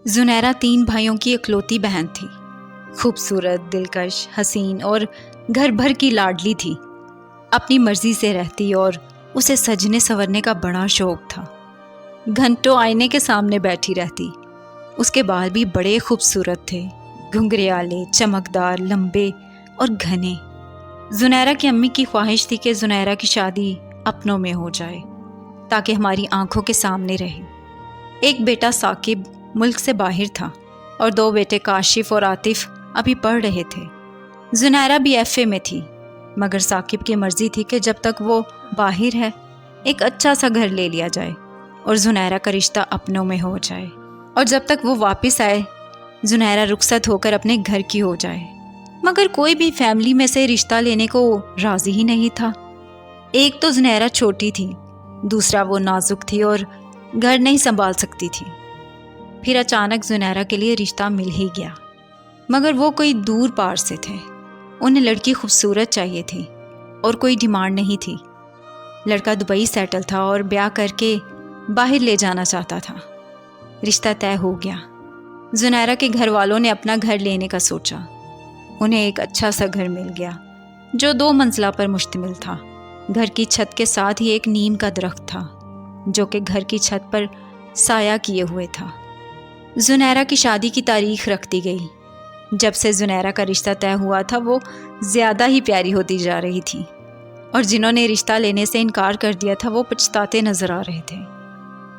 زنیرہ 3 بھائیوں کی اکلوتی بہن تھی۔ خوبصورت، دلکش، حسین اور گھر بھر کی لاڈلی تھی۔ اپنی مرضی سے رہتی اور اسے سجنے سنورنے کا بڑا شوق تھا۔ گھنٹوں آئینے کے سامنے بیٹھی رہتی۔ اس کے بال بھی بڑے خوبصورت تھے، گھنگریالے، چمکدار، لمبے اور گھنے۔ زنیرہ کی امی کی خواہش تھی کہ زنیرہ کی شادی اپنوں میں ہو جائے تاکہ ہماری آنکھوں کے سامنے رہے۔ ایک بیٹا ثاقب ملک سے باہر تھا اور 2 بیٹے کاشف اور عاطف ابھی پڑھ رہے تھے۔ زنیرہ بھی FA میں تھی، مگر ثاقب کی مرضی تھی کہ جب تک وہ باہر ہے ایک اچھا سا گھر لے لیا جائے اور زنیرہ کا رشتہ اپنوں میں ہو جائے، اور جب تک وہ واپس آئے زنیرہ رخصت ہو کر اپنے گھر کی ہو جائے۔ مگر کوئی بھی فیملی میں سے رشتہ لینے کو راضی ہی نہیں تھا۔ ایک تو زنیرہ چھوٹی تھی، دوسرا وہ نازک تھی اور گھر نہیں سنبھال سکتی تھی۔ پھر اچانک زنیرہ کے لیے رشتہ مل ہی گیا، مگر وہ کوئی دور پار سے تھے۔ انہیں لڑکی خوبصورت چاہیے تھی اور کوئی ڈیمانڈ نہیں تھی۔ لڑکا دبئی سیٹل تھا اور بیاہ کر کے باہر لے جانا چاہتا تھا۔ رشتہ طے ہو گیا۔ زنیرہ کے گھر والوں نے اپنا گھر لینے کا سوچا۔ انہیں ایک اچھا سا گھر مل گیا جو 2 منزلہ پر مشتمل تھا۔ گھر کی چھت کے ساتھ ہی ایک نیم کا درخت تھا جو کہ گھر کی چھت پر سایہ کیے ہوئے تھا۔ زنیرہ کی شادی کی تاریخ رکھ دی گئی۔ جب سے زنیرہ کا رشتہ طے ہوا تھا وہ زیادہ ہی پیاری ہوتی جا رہی تھی، اور جنہوں نے رشتہ لینے سے انکار کر دیا تھا وہ پچھتاتے نظر آ رہے تھے۔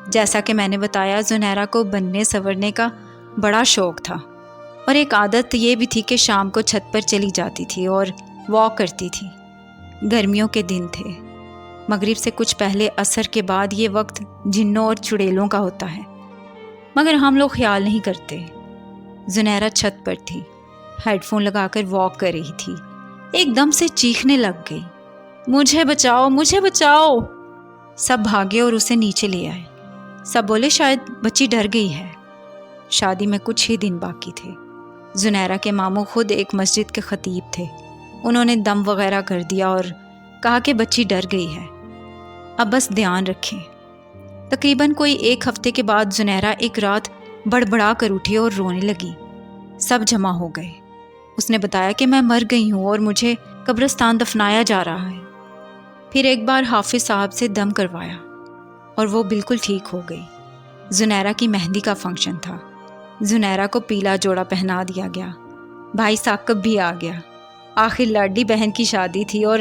جیسا کہ میں نے بتایا، زنیرہ کو بننے سنورنے کا بڑا شوق تھا، اور ایک عادت یہ بھی تھی کہ شام کو چھت پر چلی جاتی تھی اور واک کرتی تھی۔ گرمیوں کے دن تھے، مغرب سے کچھ پہلے عصر کے بعد یہ وقت جنوں اور چڑیلوں کا ہوتا ہے، مگر ہم لوگ خیال نہیں کرتے۔ زنیرہ چھت پر تھی، ہیڈ فون لگا کر واک کر رہی تھی۔ ایک دم سے چیخنے لگ گئی، مجھے بچاؤ، مجھے بچاؤ! سب بھاگے اور اسے نیچے لے آئے۔ سب بولے شاید بچی ڈر گئی ہے۔ شادی میں کچھ ہی دن باقی تھے۔ زنیرہ کے ماموں خود ایک مسجد کے خطیب تھے۔ انہوں نے دم وغیرہ کر دیا اور کہا کہ بچی ڈر گئی ہے، اب بس دھیان رکھیں۔ تقریباً کوئی 1 ہفتے کے بعد زنیرہ ایک رات بڑبڑا کر اٹھی اور رونے لگی۔ سب جمع ہو گئے۔ اس نے بتایا کہ میں مر گئی ہوں اور مجھے قبرستان دفنایا جا رہا ہے۔ پھر ایک بار حافظ صاحب سے دم کروایا اور وہ بالکل ٹھیک ہو گئی۔ زنیرہ کی مہندی کا فنکشن تھا۔ زنیرہ کو پیلا جوڑا پہنا دیا گیا۔ بھائی ثاقب بھی آ گیا۔ آخر لاڈلی بہن کی شادی تھی اور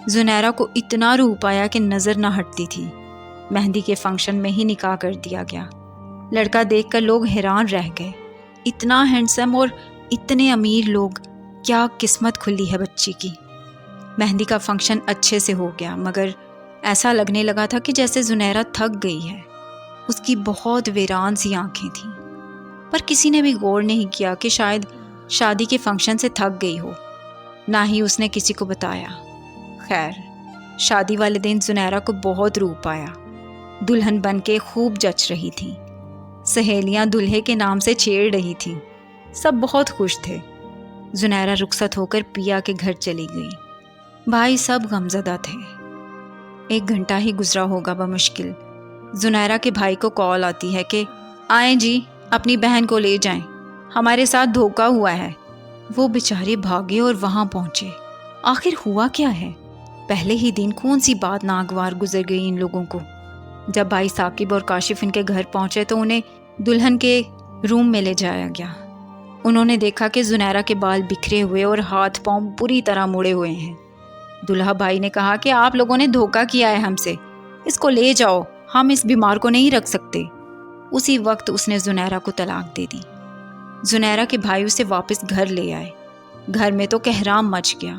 زنیرہ کو اتنا روپ آیا کہ نظر نہ ہٹتی تھی۔ مہندی کے فنکشن میں ہی نکاح کر دیا گیا۔ لڑکا دیکھ کر لوگ حیران رہ گئے۔ اتنا ہینڈسم اور اتنے امیر لوگ، کیا قسمت کھلی ہے بچی کی۔ مہندی کا فنکشن اچھے سے ہو گیا، مگر ایسا لگنے لگا تھا کہ جیسے زنیرہ تھک گئی ہے۔ اس کی بہت ویران سی آنکھیں تھیں، پر کسی نے بھی غور نہیں کیا کہ شاید شادی کے فنکشن سے تھک گئی ہو۔ نہ ہی اس نے کسی کو بتایا۔ خیر، شادی والے دن زنیرہ کو بہت روپ آیا۔ دلہن بن کے خوب جچ رہی تھی۔ سہیلیاں دلہے کے نام سے چھیڑ رہی تھیں۔ سب بہت خوش تھے۔ زنیرہ رخصت ہو کر پیا کے گھر چلی گئی۔ بھائی سب غمزدہ تھے۔ 1 گھنٹہ ہی گزرا ہوگا بمشکل، زنیرہ کے بھائی کو کال آتی ہے کہ آئیں جی، اپنی بہن کو لے جائیں، ہمارے ساتھ دھوکا ہوا ہے۔ وہ بیچارے بھاگے اور وہاں پہنچے۔ آخر ہوا کیا ہے؟ پہلے ہی دن کون سی بات ناگوار گزر گئی ان لوگوں کو۔ جب بھائی ثاقب اور کاشف ان کے گھر پہنچے تو انہیں دلہن کے روم میں لے جایا گیا۔ انہوں نے دیکھا کہ زنیرہ کے بال بکھرے ہوئے اور ہاتھ پاؤں بری طرح مڑے ہوئے ہیں۔ دلہا بھائی نے کہا کہ آپ لوگوں نے دھوکا کیا ہے ہم سے، اس کو لے جاؤ، ہم اس بیمار کو نہیں رکھ سکتے۔ اسی وقت اس نے زنیرہ کو طلاق دے دی۔ زنیرہ کے بھائی اسے واپس گھر لے آئے۔ گھر میں تو کہرام مچ گیا،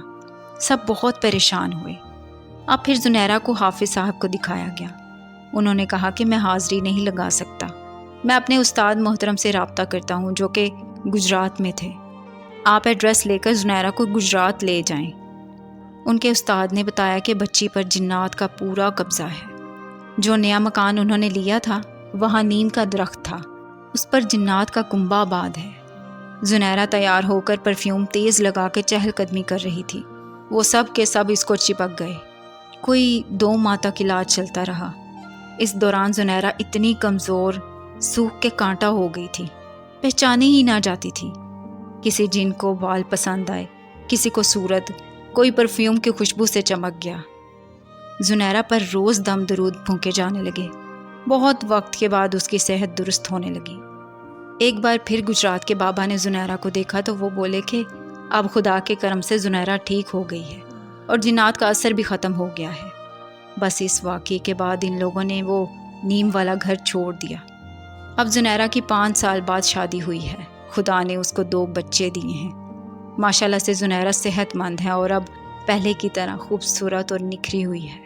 سب بہت پریشان ہوئے۔ اب پھر زنیرہ کو حافظ صاحب کو دکھایا گیا۔ انہوں نے کہا کہ میں حاضری نہیں لگا سکتا، میں اپنے استاد محترم سے رابطہ کرتا ہوں جو کہ گجرات میں تھے۔ آپ ایڈریس لے کر زنیرہ کو گجرات لے جائیں۔ ان کے استاد نے بتایا کہ بچی پر جنات کا پورا قبضہ ہے۔ جو نیا مکان انہوں نے لیا تھا وہاں نیم کا درخت تھا، اس پر جنات کا کنبہ آباد ہے۔ زنیرہ تیار ہو کر پرفیوم تیز لگا کے چہل قدمی کر رہی تھی۔ وہ سب کے سب اس کو چپک گئے۔ کوئی 2 ماہ تک علاج چلتا رہا۔ اس دوران زنیرہ اتنی کمزور، سوکھ کے کانٹا ہو گئی تھی۔ پہچانے ہی نہ جاتی تھی۔ کسی جن کو بال پسند آئے، کسی کو صورت، کوئی پرفیوم کی خوشبو سے چمک گیا۔ زنیرہ پر روز دم درود پھونکے جانے لگے۔ بہت وقت کے بعد اس کی صحت درست ہونے لگی۔ ایک بار پھر گجرات کے بابا نے زنیرہ کو دیکھا تو وہ بولے کہ اب خدا کے کرم سے زنیرہ ٹھیک ہو گئی ہے اور جنات کا اثر بھی ختم ہو گیا ہے۔ بس اس واقعے کے بعد ان لوگوں نے وہ نیم والا گھر چھوڑ دیا۔ اب زنیرہ کی 5 سال بعد شادی ہوئی ہے۔ خدا نے اس کو 2 بچے دیے ہیں۔ ماشاءاللہ سے زنیرہ صحت مند ہے اور اب پہلے کی طرح خوبصورت اور نکھری ہوئی ہے۔